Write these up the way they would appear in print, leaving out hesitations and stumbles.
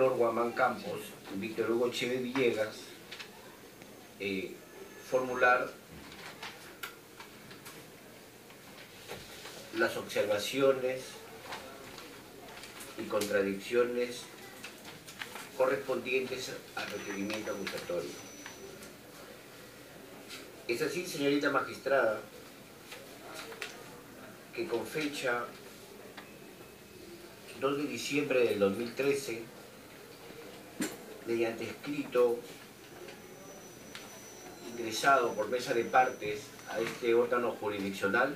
Flor Guamán Campos, Víctor Hugo Cheve Villegas, formular las observaciones y contradicciones correspondientes al requerimiento acusatorio. Es así, señorita magistrada, que con fecha 2 de diciembre del 2013, mediante escrito ingresado por mesa de partes a este órgano jurisdiccional,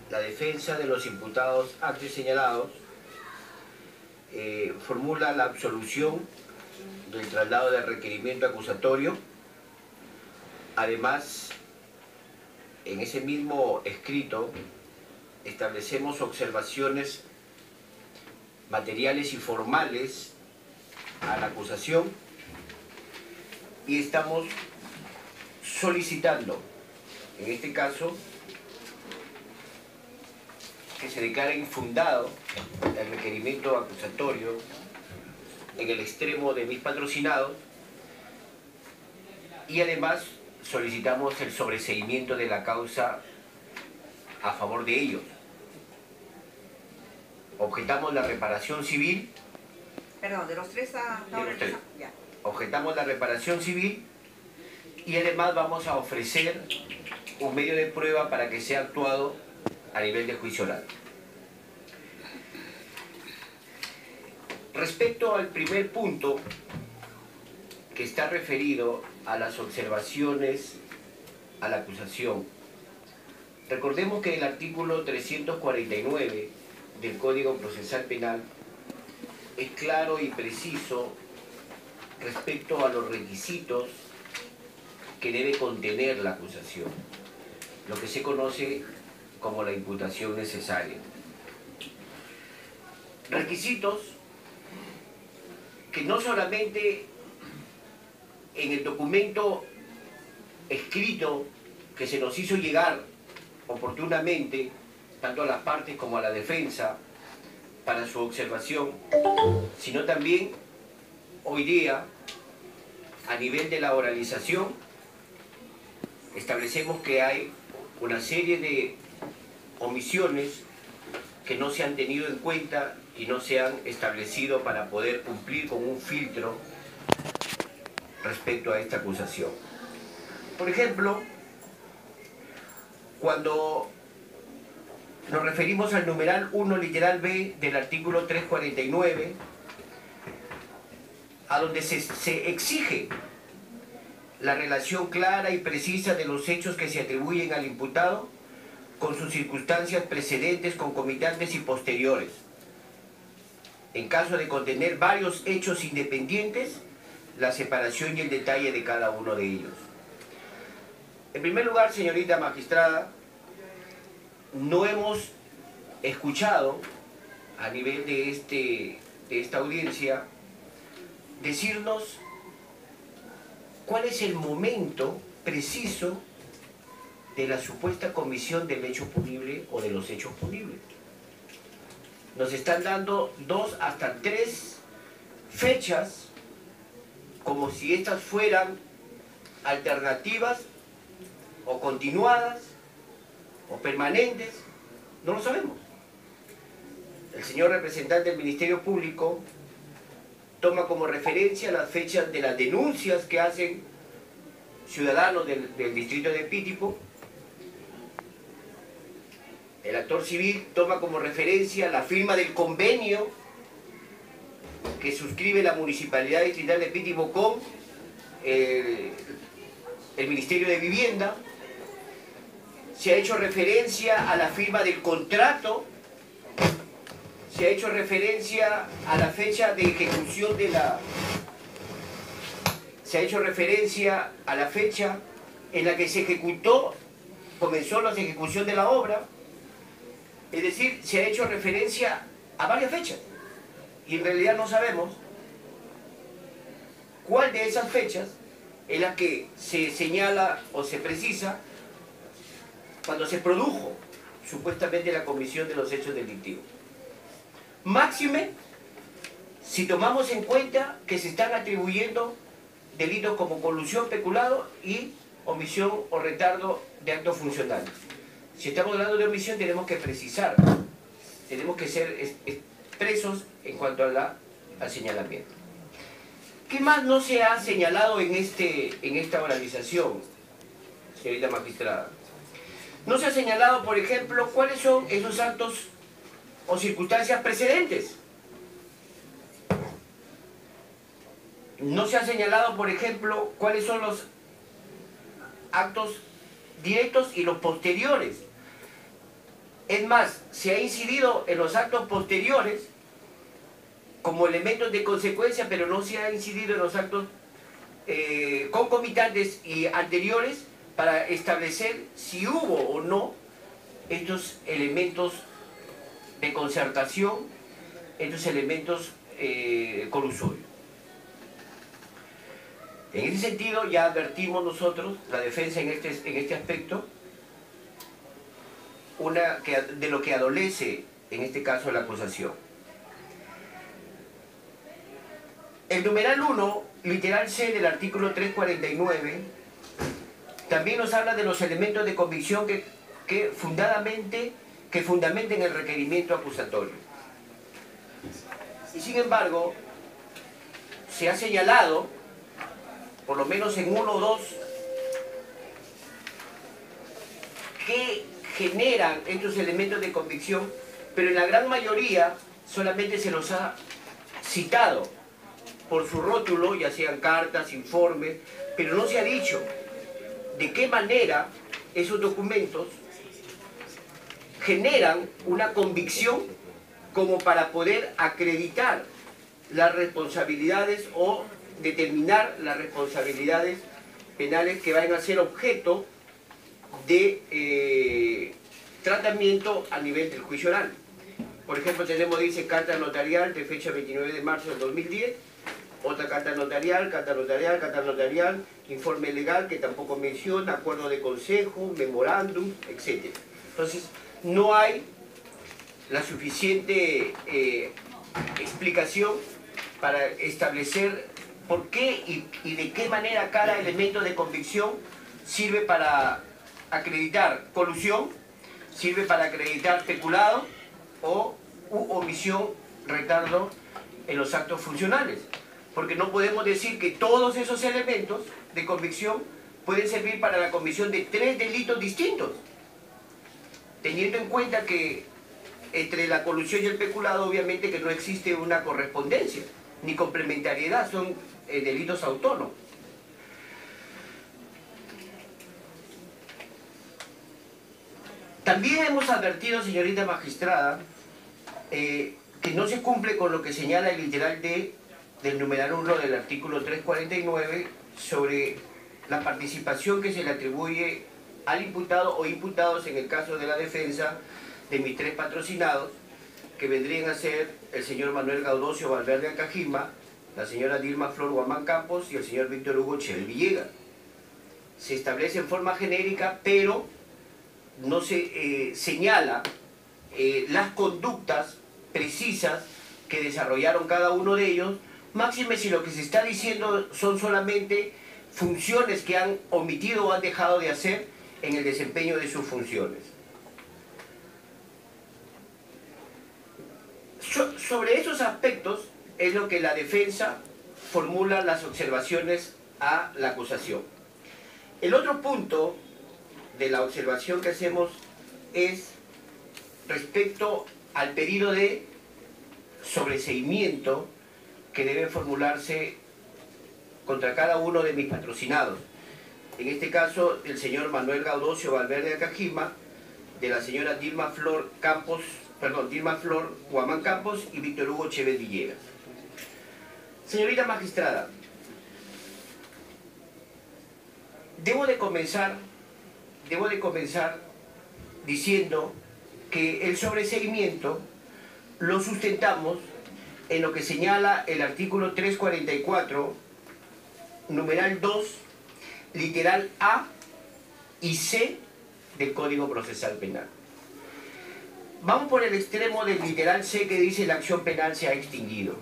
la defensa de los imputados antes señalados formula la absolución del traslado del requerimiento acusatorio. Además, en ese mismo escrito establecemos observaciones materiales y formales a la acusación y estamos solicitando, en este caso, que se declare infundado el requerimiento acusatorio en el extremo de mis patrocinados y además solicitamos el sobreseimiento de la causa a favor de ellos. Objetamos la reparación civil. Perdón, de los tres a ahora. Ya. Objetamos la reparación civil y además vamos a ofrecer un medio de prueba para que sea actuado a nivel de juicio oral. Respecto al primer punto, que está referido a las observaciones a la acusación, recordemos que el artículo 349 del Código Procesal Penal es claro y preciso respecto a los requisitos que debe contener la acusación, lo que se conoce como la imputación necesaria. Requisitos que no solamente en el documento escrito que se nos hizo llegar oportunamente, tanto a las partes como a la defensa, para su observación, sino también hoy día, a nivel de la oralización, establecemos que hay una serie de omisiones que no se han tenido en cuenta y no se han establecido para poder cumplir con un filtro respecto a esta acusación. Por ejemplo, cuando nos referimos al numeral 1 literal B del artículo 349, a donde se exige la relación clara y precisa de los hechos que se atribuyen al imputado con sus circunstancias precedentes, concomitantes y posteriores. En caso de contener varios hechos independientes, la separación y el detalle de cada uno de ellos. En primer lugar, señorita magistrada, no hemos escuchado a nivel de esta audiencia decirnos cuál es el momento preciso de la supuesta comisión del hecho punible o de los hechos punibles. Nos están dando 2 hasta 3 fechas como si estas fueran alternativas o continuadas o permanentes, no lo sabemos. El señor representante del Ministerio Público toma como referencia las fechas de las denuncias que hacen ciudadanos del distrito de Pitipo. El actor civil toma como referencia la firma del convenio que suscribe la Municipalidad Distrital de Pitipo con el Ministerio de Vivienda. Se ha hecho referencia a la firma del contrato, se ha hecho referencia a la fecha de ejecución de la... Se ha hecho referencia a la fecha en la que se ejecutó, comenzó la ejecución de la obra. Es decir, se ha hecho referencia a varias fechas y en realidad no sabemos cuál de esas fechas es la que se señala o se precisa cuando se produjo supuestamente la comisión de los hechos delictivos. Máxime si tomamos en cuenta que se están atribuyendo delitos como colusión, peculado y omisión o retardo de acto funcional. Si estamos hablando de omisión tenemos que precisar, tenemos que ser expresos en cuanto al señalamiento. ¿Qué más no se ha señalado en esta oralización, señorita magistrada? No se ha señalado, por ejemplo, cuáles son esos actos o circunstancias precedentes. No se ha señalado, por ejemplo, cuáles son los actos directos y los posteriores. Es más, se ha incidido en los actos posteriores como elementos de consecuencia, pero no se ha incidido en los actos concomitantes y anteriores para establecer si hubo o no estos elementos de concertación, estos elementos colusorios. En ese sentido ya advertimos nosotros, la defensa en este aspecto, de lo que adolece en este caso la acusación. El numeral 1, literal C del artículo 349, también nos habla de los elementos de convicción que fundamenten el requerimiento acusatorio. Y sin embargo, se ha señalado, por lo menos en uno o dos, que generan estos elementos de convicción, pero en la gran mayoría solamente se los ha citado por su rótulo, ya sean cartas, informes, pero no se ha dicho de qué manera esos documentos generan una convicción como para poder acreditar las responsabilidades o determinar las responsabilidades penales que vayan a ser objeto de tratamiento a nivel del juicio oral. Por ejemplo, tenemos, dice, carta notarial de fecha 29 de marzo del 2010, otra carta notarial, informe legal que tampoco menciona, acuerdo de consejo, memorándum, etc. Entonces, no hay la suficiente explicación para establecer por qué y de qué manera cada elemento de convicción sirve para acreditar colusión, sirve para acreditar peculado u omisión, retardo en los actos funcionales. Porque no podemos decir que todos esos elementos de convicción pueden servir para la comisión de 3 delitos distintos, teniendo en cuenta que entre la colusión y el peculado obviamente que no existe una correspondencia ni complementariedad, son delitos autónomos. También hemos advertido, señorita magistrada, que no se cumple con lo que señala el literal D del numeral 1 del artículo 349 sobre la participación que se le atribuye al imputado o imputados en el caso de la defensa de mis 3 patrocinados, que vendrían a ser el señor Manuel Gaudocio Valverde Acajima, la señora Dilma Flor Guamán Campos y el señor Víctor Hugo Chevel Villegas. Se establece en forma genérica, pero no se señala las conductas precisas que desarrollaron cada uno de ellos, máxime si lo que se está diciendo son solamente funciones que han omitido o han dejado de hacer en el desempeño de sus funciones. Sobre esos aspectos es lo que la defensa formula las observaciones a la acusación. El otro punto de la observación que hacemos es respecto al pedido de sobreseimiento que debe formularse contra cada uno de mis patrocinados. En este caso, el señor Manuel Gaudocio Valverde Acajima, de la señora Dilma Flor Guamán Campos y Víctor Hugo Chevel Villegas. Señorita magistrada, debo de comenzar diciendo que el sobreseimiento lo sustentamos en lo que señala el artículo 344, numeral 2, literal A y C del Código Procesal Penal. Vamos por el extremo del literal C que dice la acción penal se ha extinguido.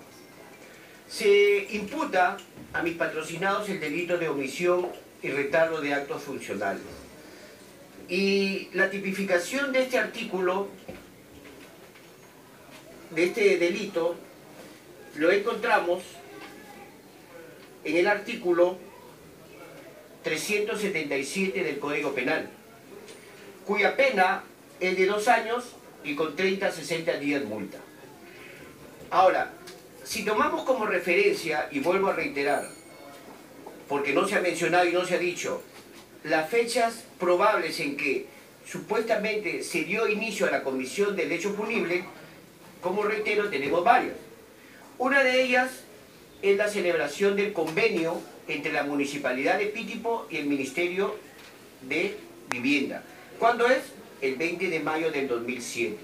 Se imputa a mis patrocinados el delito de omisión y retardo de actos funcionales. Y la tipificación de este artículo, de este delito, lo encontramos en el artículo 377 del Código Penal, cuya pena es de 2 años y con 30 a 60 días multa. Ahora, si tomamos como referencia, y vuelvo a reiterar, porque no se ha mencionado y no se ha dicho, las fechas probables en que supuestamente se dio inicio a la comisión del hecho punible, como reitero, tenemos varias. Una de ellas es la celebración del convenio entre la Municipalidad de Pitipo y el Ministerio de Vivienda. ¿Cuándo es? El 20 de mayo del 2007.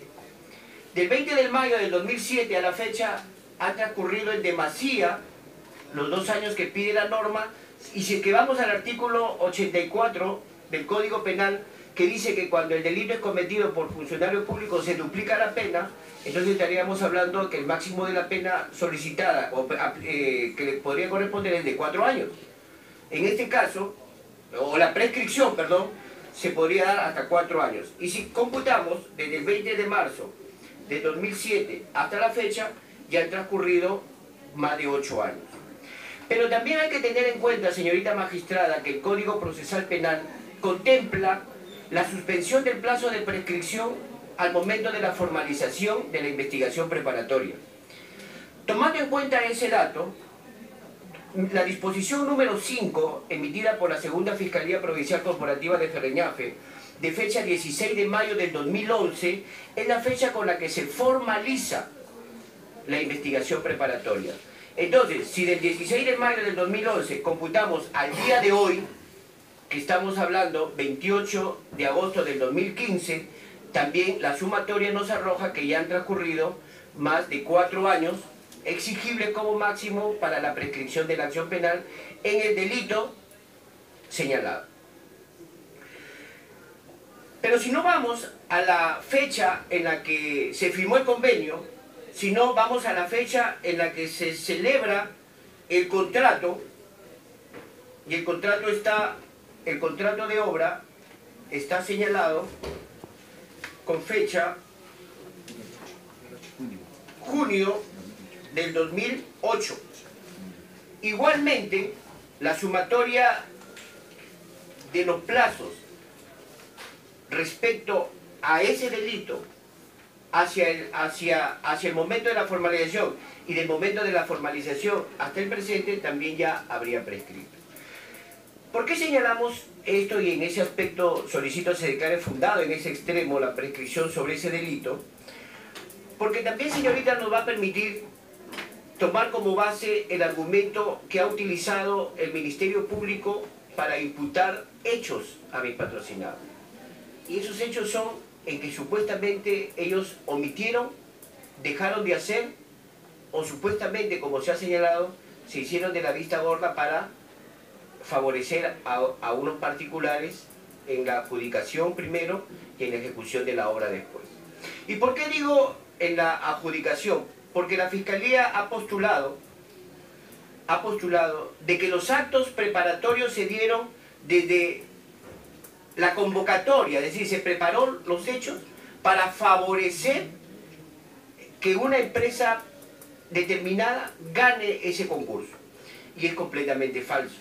Del 20 de mayo del 2007 a la fecha ha transcurrido en demasía los 2 años que pide la norma, y si es que vamos al artículo 84 del Código Penal, que dice que cuando el delito es cometido por funcionario público se duplica la pena, entonces estaríamos hablando que el máximo de la pena solicitada o que le podría corresponder es de 4 años. En este caso, o la prescripción, perdón, se podría dar hasta 4 años. Y si computamos desde el 20 de marzo de 2007 hasta la fecha, ya han transcurrido más de 8 años. Pero también hay que tener en cuenta, señorita magistrada, que el Código Procesal Penal contempla la suspensión del plazo de prescripción al momento de la formalización de la investigación preparatoria. Tomando en cuenta ese dato, la disposición número 5, emitida por la Segunda Fiscalía Provincial Corporativa de Ferreñafe, de fecha 16 de mayo del 2011, es la fecha con la que se formaliza la investigación preparatoria. Entonces, si del 16 de mayo del 2011 computamos al día de hoy, que estamos hablando 28 de agosto del 2015, también la sumatoria nos arroja que ya han transcurrido más de 4 años, exigible como máximo para la prescripción de la acción penal en el delito señalado. Pero si no vamos a la fecha en la que se firmó el convenio, si no vamos a la fecha en la que se celebra el contrato, y el contrato de obra está señalado con fecha junio del 2008. Igualmente, la sumatoria de los plazos respecto a ese delito hacia el momento de la formalización y del momento de la formalización hasta el presente también ya habría prescrito. ¿Por qué señalamos esto y en ese aspecto solicito se declare fundado en ese extremo la prescripción sobre ese delito? Porque también, señorita, nos va a permitir tomar como base el argumento que ha utilizado el Ministerio Público para imputar hechos a mis patrocinados. Y esos hechos son en que supuestamente ellos omitieron, dejaron de hacer, o supuestamente, como se ha señalado, se hicieron de la vista gorda para favorecer a unos particulares en la adjudicación primero y en la ejecución de la obra después. ¿Y por qué digo en la adjudicación? Porque la Fiscalía ha postulado de que los actos preparatorios se dieron desde la convocatoria, es decir, se preparó los hechos para favorecer que una empresa determinada gane ese concurso. Y es completamente falso.